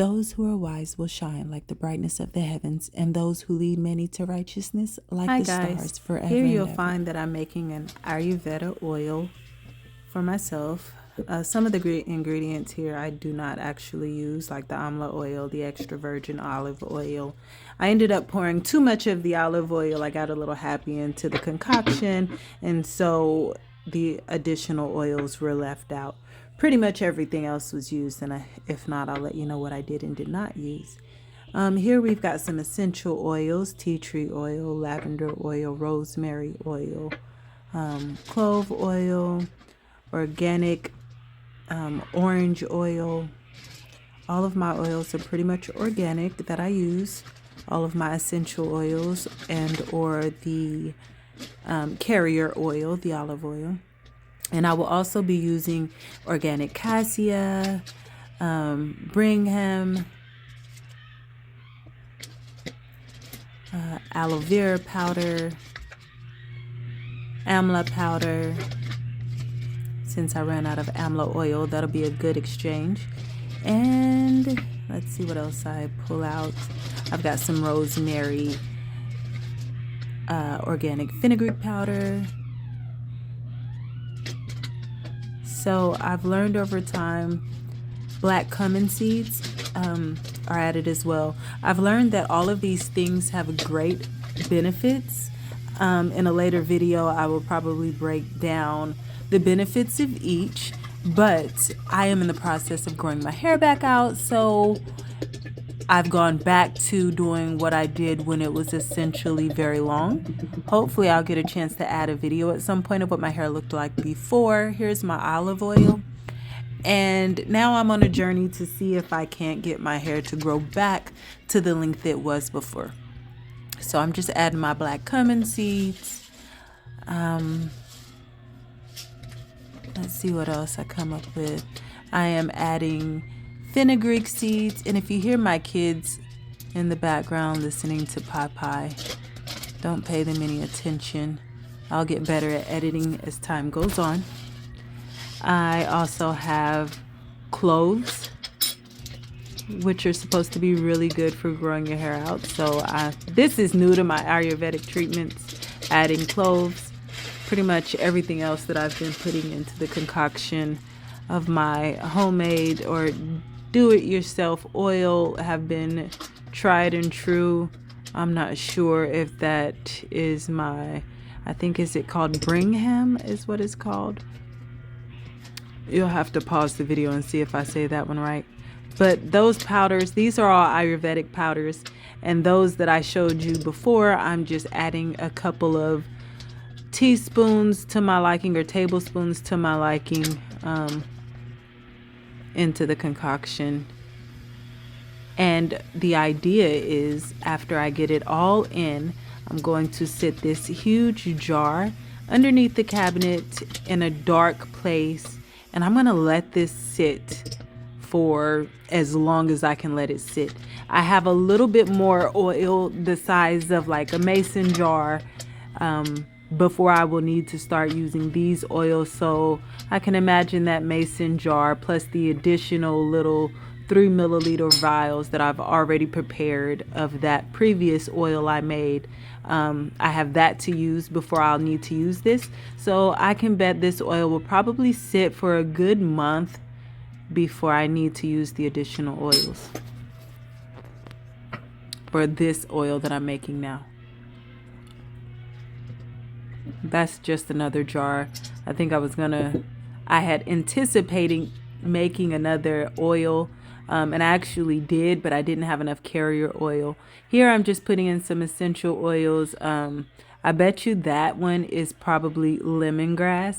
Those who are wise will shine like the brightness of the heavens, and those who lead many to righteousness like the stars forever. Here you'll find that I'm making an Ayurveda oil for myself. Some of the ingredients here I do not actually use, like the amla oil, the extra virgin olive oil. I ended up pouring too much of the olive oil. I got a little happy into the concoction, and so the additional oils were left out. Pretty much everything else was used, and if not, I'll let you know what I did and did not use. Here we've got some essential oils: tea tree oil, lavender oil, rosemary oil, clove oil, organic orange oil. All of my oils are pretty much organic that I use. All of my essential oils and or the carrier oil, the olive oil. And I will also be using organic cassia, Brigham, aloe vera powder, amla powder. Since I ran out of amla oil, that'll be a good exchange. And let's see what else I pull out. I've got some rosemary, organic fenugreek powder. So I've learned over time, black cumin seeds are added as well. I've learned that all of these things have great benefits. In a later video, I will probably break down the benefits of each, but I am in the process of growing my hair back out, so I've gone back to doing what I did when it was essentially very long. Hopefully I'll get a chance to add a video at some point of what my hair looked like before. Here's my olive oil. And now I'm on a journey to see if I can't get my hair to grow back to the length it was before. So I'm just adding my black cumin seeds. Let's see what else I come up with. I am adding fenugreek seeds, and if you hear my kids in the background listening to Popeye, don't pay them any attention. I'll get better at editing as time goes on. I also have cloves, which are supposed to be really good for growing your hair out. So this is new to my Ayurvedic treatments, adding cloves. Pretty much everything else that I've been putting into the concoction of my homemade or do-it-yourself oil have been tried and true. I'm not sure if that is I think is it called Brigham is what it's called. You'll have to pause the video and see if I say that one right. But those powders, these are all Ayurvedic powders, and those that I showed you before, I'm just adding a couple of teaspoons to my liking or tablespoons to my liking into the concoction. And the idea is, after I get it all in, I'm going to sit this huge jar underneath the cabinet in a dark place, and I'm going to let this sit for as long as I can let it sit. I have a little bit more oil the size of like a mason jar before I will need to start using these oils. So I can imagine that mason jar plus the additional little 3 milliliter vials that I've already prepared of that previous oil I made. I have that to use before I'll need to use this. So I can bet this oil will probably sit for a good month before I need to use the additional oils for this oil that I'm making now. That's just another jar. I think I had anticipating making another oil, and I actually did, but I didn't have enough carrier oil. Here I'm just putting in some essential oils. I bet you that one is probably lemongrass,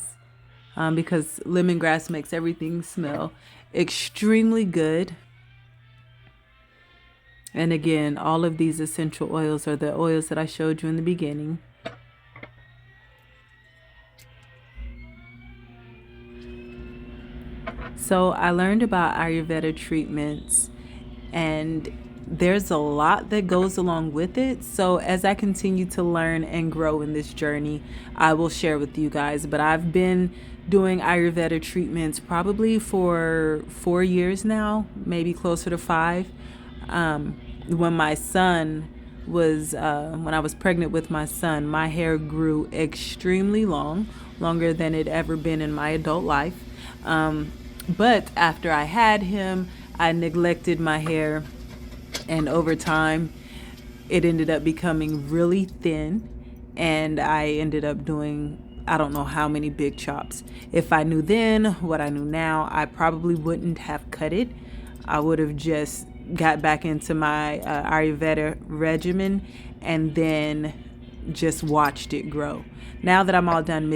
because lemongrass makes everything smell extremely good. And again, all of these essential oils are the oils that I showed you in the beginning. So I learned about Ayurveda treatments, and there's a lot that goes along with it. So as I continue to learn and grow in this journey, I will share with you guys. But I've been doing Ayurveda treatments probably for 4 years now, maybe closer to 5. When my son was, when I was pregnant with my son, my hair grew extremely long, longer than it ever been in my adult life. But after I had him, I neglected my hair, and over time, it ended up becoming really thin, and I ended up doing, I don't know how many big chops. If I knew then what I knew now, I probably wouldn't have cut it. I would have just got back into my Ayurveda regimen and then just watched it grow. Now that I'm all done